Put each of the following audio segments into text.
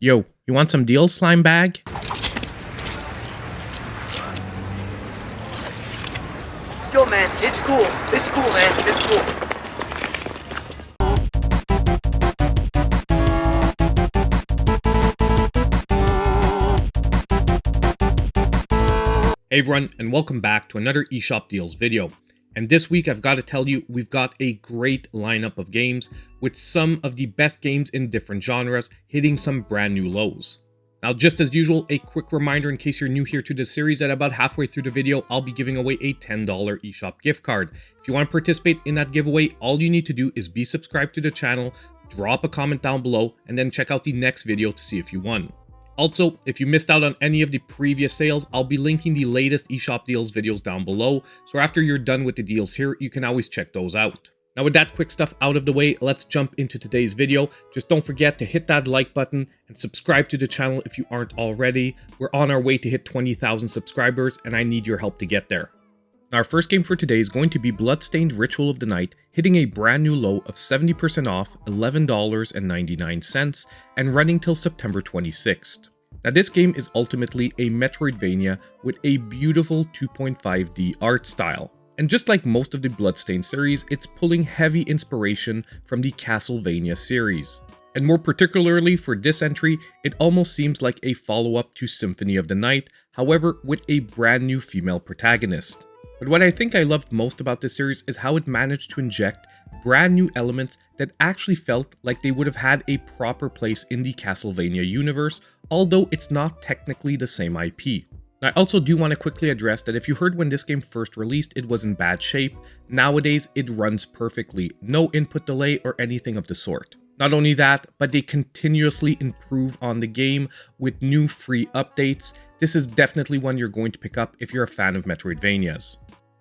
Yo, you want some deals, slime bag? Yo, man, it's cool. It's cool, man. It's cool. Hey everyone, and welcome back to another eShop Deals video. And this week I've got to tell you, we've got a great lineup of games with some of the best games in different genres hitting some brand new lows. Now, just as usual, a quick reminder in case you're new here to this series that about halfway through the video, I'll be giving away a $10 eShop gift card. If you want to participate in that giveaway, all you need to do is be subscribed to the channel, drop a comment down below, and then check out the next video to see if you won. Also, if you missed out on any of the previous sales, I'll be linking the latest eShop Deals videos down below, so after you're done with the deals here, you can always check those out. Now with that quick stuff out of the way, let's jump into today's video. Just don't forget to hit that like button and subscribe to the channel if you aren't already. We're on our way to hit 20,000 subscribers and I need your help to get there. Our first game for today is going to be Bloodstained Ritual of the Night, hitting a brand new low of 70% off, $11.99, and running till September 26th. Now this game is ultimately a Metroidvania with a beautiful 2.5D art style. And just like most of the Bloodstained series, it's pulling heavy inspiration from the Castlevania series. And more particularly for this entry, it almost seems like a follow-up to Symphony of the Night, however with a brand new female protagonist. But what I think I loved most about this series is how it managed to inject brand new elements that actually felt like they would have had a proper place in the Castlevania universe, although it's not technically the same IP. I also do want to quickly address that if you heard when this game first released it was in bad shape, nowadays it runs perfectly, no input delay or anything of the sort. Not only that, but they continuously improve on the game with new free updates. This is definitely one you're going to pick up if you're a fan of Metroidvanias.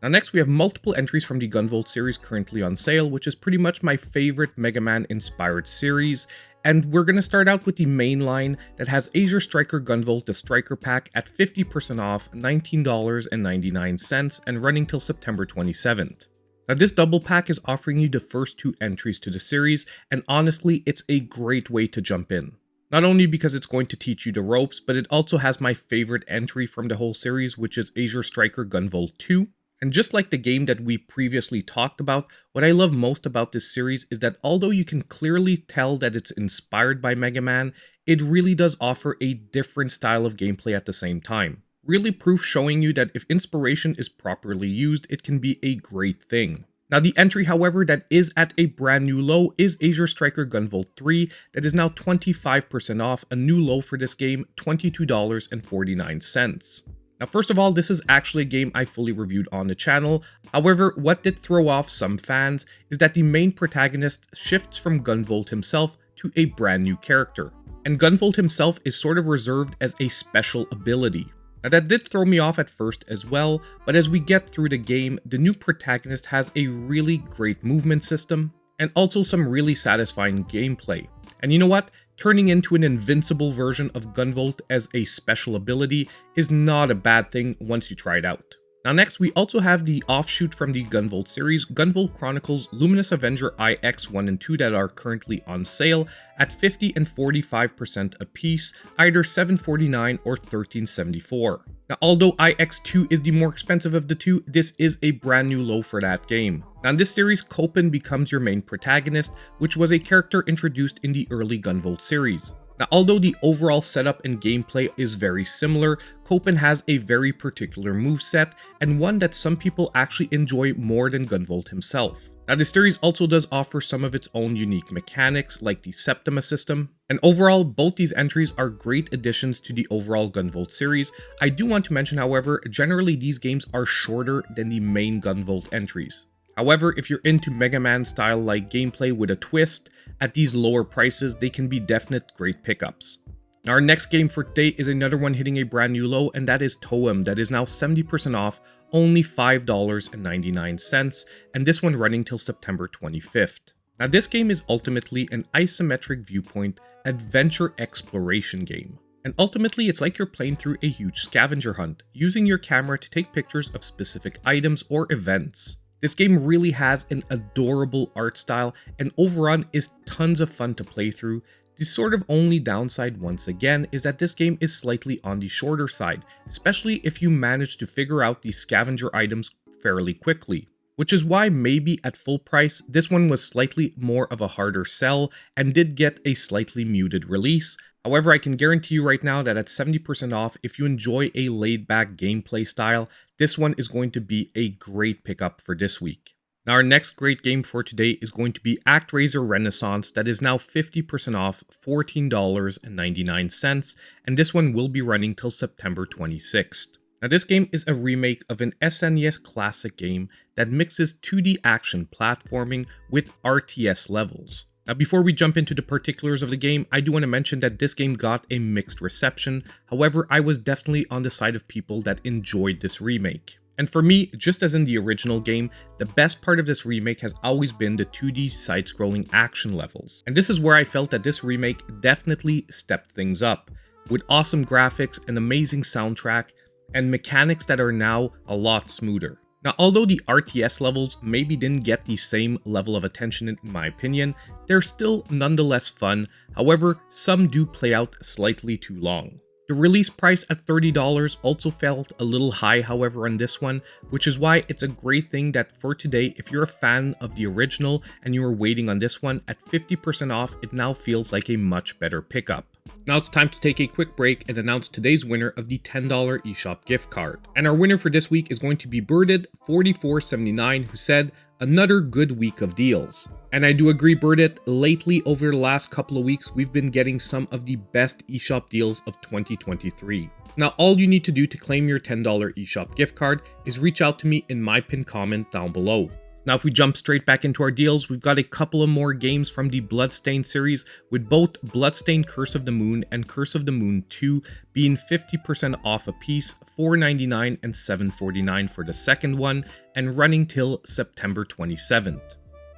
Now next we have multiple entries from the Gunvolt series currently on sale, which is pretty much my favorite Mega Man inspired series. And we're going to start out with the main line that has Azure Striker Gunvolt the Striker Pack at 50% off, $19.99 and running till September 27th. Now this double pack is offering you the first two entries to the series, and honestly it's a great way to jump in. Not only because it's going to teach you the ropes, but it also has my favorite entry from the whole series, which is Azure Striker Gunvolt 2. And just like the game that we previously talked about, what I love most about this series is that although you can clearly tell that it's inspired by Mega Man, it really does offer a different style of gameplay at the same time. Really proof showing you that if inspiration is properly used, it can be a great thing. Now the entry, however, that is at a brand new low is Azure Striker Gunvolt 3 that is now 25% off, a new low for this game, $22.49. Now, first of all, this is actually a game I fully reviewed on the channel. However, what did throw off some fans is that the main protagonist shifts from Gunvolt himself to a brand new character. And Gunvolt himself is sort of reserved as a special ability. Now that did throw me off at first as well, but as we get through the game, the new protagonist has a really great movement system and also some really satisfying gameplay. And you know what? Turning into an invincible version of Gunvolt as a special ability is not a bad thing once you try it out. Now next, we also have the offshoot from the Gunvolt series, Gunvolt Chronicles Luminous Avenger IX 1 and 2 that are currently on sale at 50 and 45% apiece, either $7.49 or $13.74. Now although IX2 is the more expensive of the two, this is a brand new low for that game. Now in this series, Copen becomes your main protagonist, which was a character introduced in the early Gunvolt series. Now, although the overall setup and gameplay is very similar, Copen has a very particular moveset, and one that some people actually enjoy more than Gunvolt himself. Now, the series also does offer some of its own unique mechanics, like the Septima system, and overall, both these entries are great additions to the overall Gunvolt series. I do want to mention, however, generally these games are shorter than the main Gunvolt entries. However, if you're into Mega Man style like gameplay with a twist, at these lower prices, they can be definite great pickups. Now, our next game for today is another one hitting a brand new low, and that is Tohem, that is now 70% off, only $5.99, and this one running till September 25th. Now, this game is ultimately an isometric viewpoint adventure exploration game. And ultimately, it's like you're playing through a huge scavenger hunt, using your camera to take pictures of specific items or events. This game really has an adorable art style and overall is tons of fun to play through. The sort of only downside once again is that this game is slightly on the shorter side, especially if you manage to figure out the scavenger items fairly quickly. Which is why maybe at full price, this one was slightly more of a harder sell and did get a slightly muted release. However, I can guarantee you right now that at 70% off, if you enjoy a laid-back gameplay style, this one is going to be a great pickup for this week. Now, our next great game for today is going to be Razer Renaissance, that is now 50% off, $14.99, and this one will be running till September 26th. Now, this game is a remake of an SNES classic game that mixes 2D action platforming with RTS levels. Now, before we jump into the particulars of the game, I do want to mention that this game got a mixed reception. However, I was definitely on the side of people that enjoyed this remake. And for me, just as in the original game, the best part of this remake has always been the 2D side-scrolling action levels. And this is where I felt that this remake definitely stepped things up, with awesome graphics, an amazing soundtrack, and mechanics that are now a lot smoother. Now, although the RTS levels maybe didn't get the same level of attention in my opinion, they're still nonetheless fun. However, some do play out slightly too long. The release price at $30 also felt a little high, however, on this one, which is why it's a great thing that for today, if you're a fan of the original and you were waiting on this one, at 50% off, it now feels like a much better pickup. Now it's time to take a quick break and announce today's winner of the $10 eShop gift card. And our winner for this week is going to be Birdit4479, who said, "Another good week of deals." And I do agree, Birdit, lately over the last couple of weeks, we've been getting some of the best eShop deals of 2023. Now, all you need to do to claim your $10 eShop gift card is reach out to me in my pinned comment down below. Now, if we jump straight back into our deals, we've got a couple of more games from the Bloodstained series, with both Bloodstained Curse of the Moon and Curse of the Moon 2 being 50% off a piece, $4.99 and $7.49 for the second one, and running till September 27th.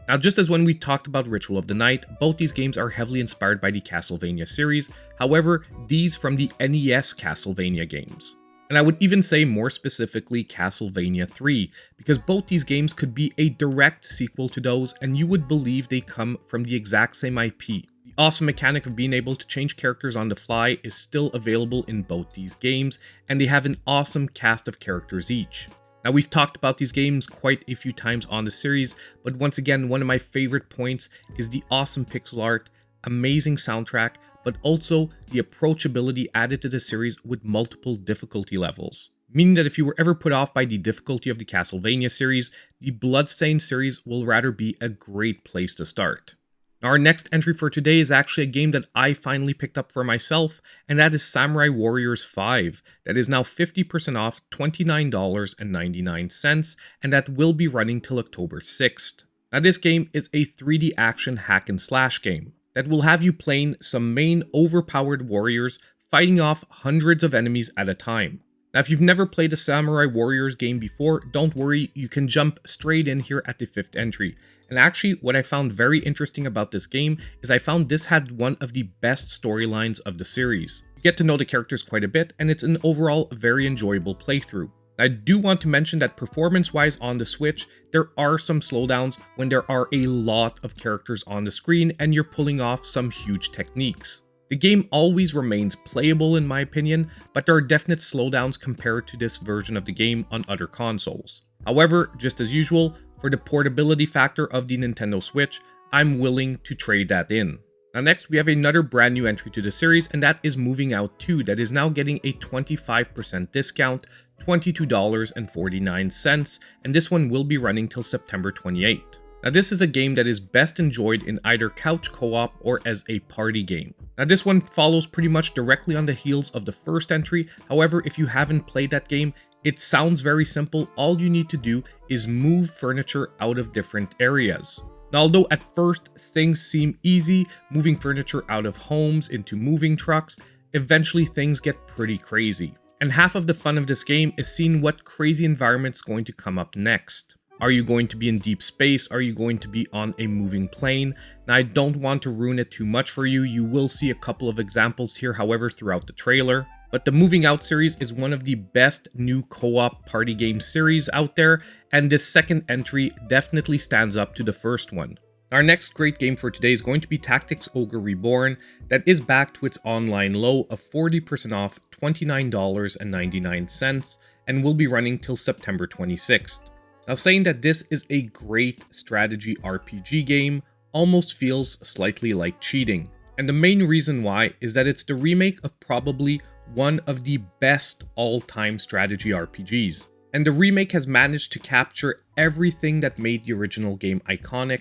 Now, just as when we talked about Ritual of the Night, both these games are heavily inspired by the Castlevania series, however, these from the NES Castlevania games. And I would even say more specifically Castlevania 3, because both these games could be a direct sequel to those, and you would believe they come from the exact same IP. The awesome mechanic of being able to change characters on the fly is still available in both these games, and they have an awesome cast of characters each. Now, we've talked about these games quite a few times on the series, but once again, one of my favorite points is the awesome pixel art, amazing soundtrack, but also the approachability added to the series with multiple difficulty levels. Meaning that if you were ever put off by the difficulty of the Castlevania series, the Bloodstained series will rather be a great place to start. Now, our next entry for today is actually a game that I finally picked up for myself, and that is Samurai Warriors 5, that is now 50% off, $29.99, and that will be running till October 6th. Now, this game is a 3D action hack and slash game that will have you playing some main overpowered warriors fighting off hundreds of enemies at a time. Now, if you've never played a Samurai Warriors game before, don't worry, you can jump straight in here at the 5th entry. And actually, what I found very interesting about this game is I found this had one of the best storylines of the series. You get to know the characters quite a bit, and it's an overall very enjoyable playthrough. I do want to mention that performance-wise on the Switch, there are some slowdowns when there are a lot of characters on the screen and you're pulling off some huge techniques. The game always remains playable in my opinion, but there are definite slowdowns compared to this version of the game on other consoles. However, just as usual, for the portability factor of the Nintendo Switch, I'm willing to trade that in. Now next, we have another brand new entry to the series, and that is Moving Out 2, that is now getting a 25% discount, $22.49, and this one will be running till September 28th. Now this is a game that is best enjoyed in either couch co-op or as a party game. Now this one follows pretty much directly on the heels of the first entry, however, if you haven't played that game, it sounds very simple. All you need to do is move furniture out of different areas. Now, although at first things seem easy, moving furniture out of homes into moving trucks, eventually things get pretty crazy. And half of the fun of this game is seeing what crazy environment's going to come up next. Are you going to be in deep space? Are you going to be on a moving plane? Now, I don't want to ruin it too much for you. You will see a couple of examples here, however, throughout the trailer. But the Moving Out series is one of the best new co-op party game series out there, and this second entry definitely stands up to the first one. Our next great game for today is going to be Tactics Ogre Reborn, that is back to its online low of 40% off $29.99 and will be running till September 26th. Now, saying that this is a great strategy RPG game almost feels slightly like cheating. And the main reason why is that it's the remake of probably one of the best all-time strategy RPGs. And the remake has managed to capture everything that made the original game iconic,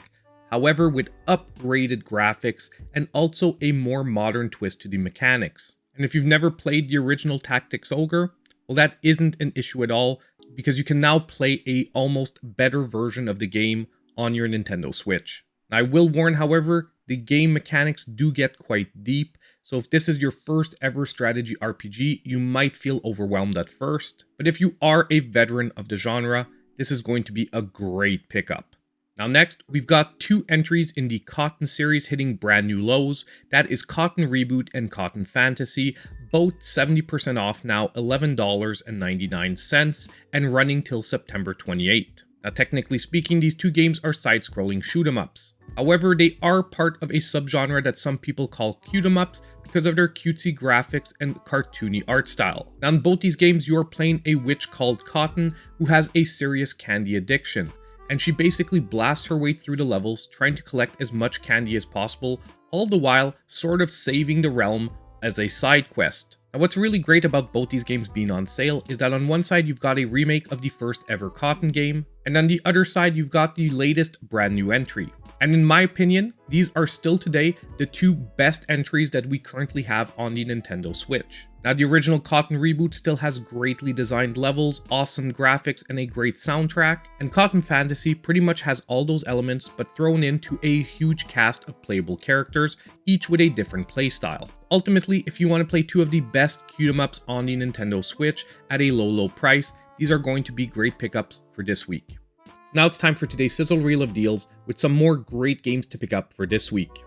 however with upgraded graphics and also a more modern twist to the mechanics. And if you've never played the original Tactics Ogre, well, that isn't an issue at all, because you can now play a almost better version of the game on your Nintendo Switch. Now, I will warn, however, the game mechanics do get quite deep, so if this is your first ever strategy RPG, you might feel overwhelmed at first, but if you are a veteran of the genre, this is going to be a great pickup. Now next, we've got two entries in the Cotton series hitting brand new lows. That is Cotton Reboot and Cotton Fantasy, both 70% off now, $11.99, and running till September 28th. Now technically speaking, these two games are side-scrolling shoot-em-ups. However, they are part of a subgenre that some people call cute-em-ups because of their cutesy graphics and cartoony art style. Now in both these games, you are playing a witch called Cotton who has a serious candy addiction, and she basically blasts her way through the levels trying to collect as much candy as possible, all the while sort of saving the realm as a side quest. Now what's really great about both these games being on sale is that on one side you've got a remake of the first ever Cotton game, and on the other side you've got the latest brand new entry. And in my opinion, these are still today the two best entries that we currently have on the Nintendo Switch. Now the original Cotton Reboot still has greatly designed levels, awesome graphics, and a great soundtrack, and Cotton Fantasy pretty much has all those elements but thrown into a huge cast of playable characters, each with a different playstyle. Ultimately, if you want to play two of the best cute-em-ups on the Nintendo Switch at a low price, these are going to be great pickups for this week. So now it's time for today's Sizzle Reel of deals with some more great games to pick up for this week.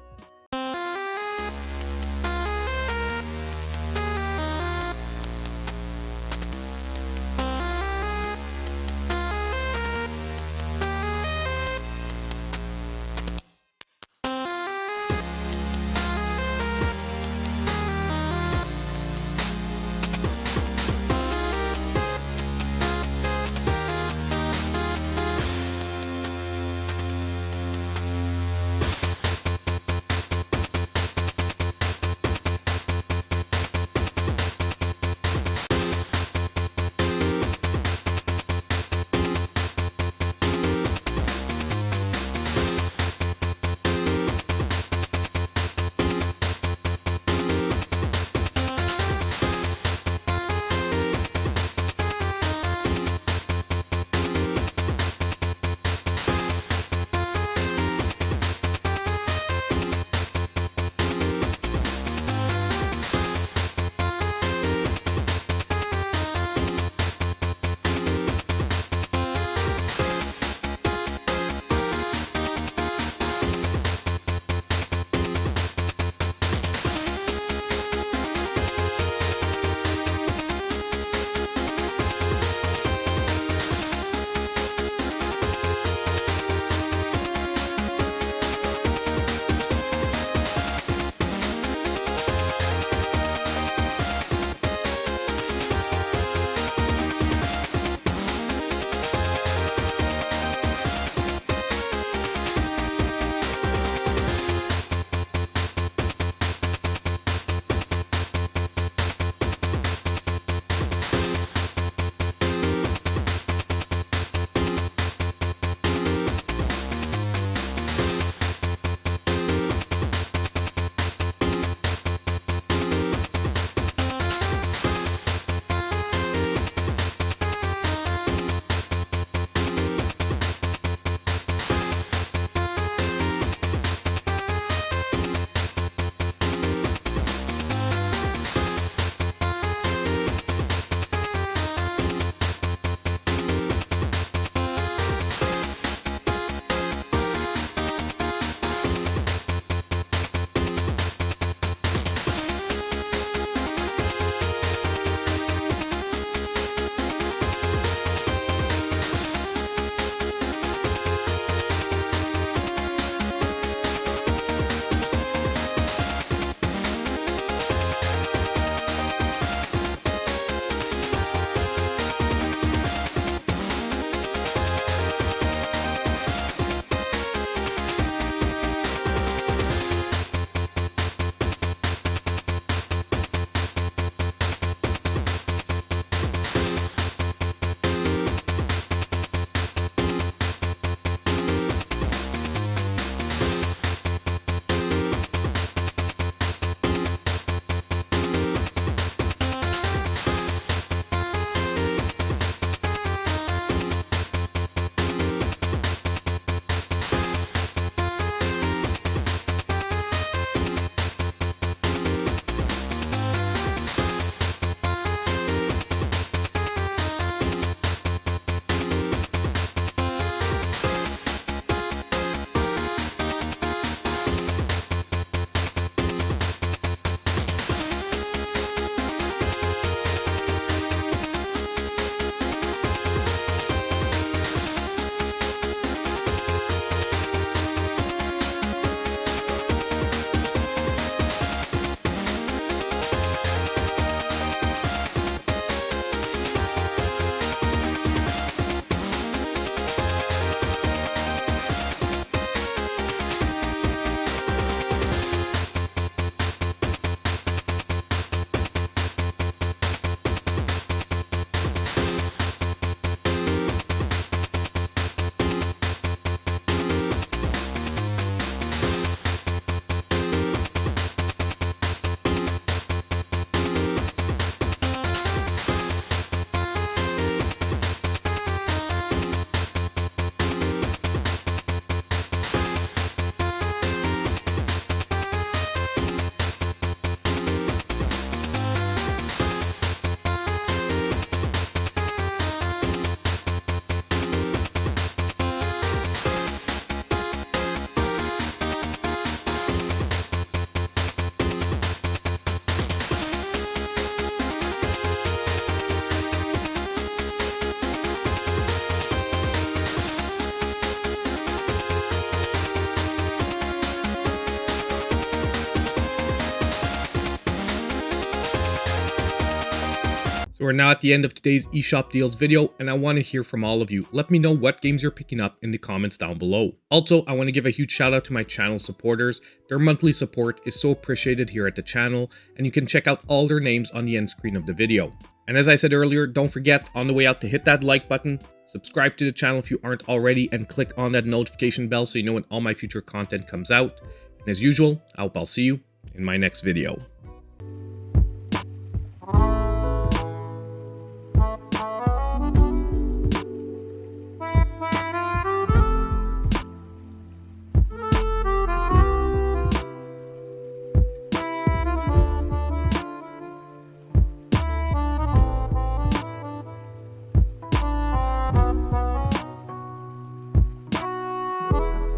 So we're now at the end of today's eShop deals video, and I want to hear from all of you. Let me know what games you're picking up in the comments down below. Also, I want to give a huge shout out to my channel supporters. Their monthly support is so appreciated here at the channel, and you can check out all their names on the end screen of the video. And as I said earlier, don't forget on the way out to hit that like button, subscribe to the channel if you aren't already, and click on that notification bell so you know when all my future content comes out. And as usual, I hope I'll see you in my next video.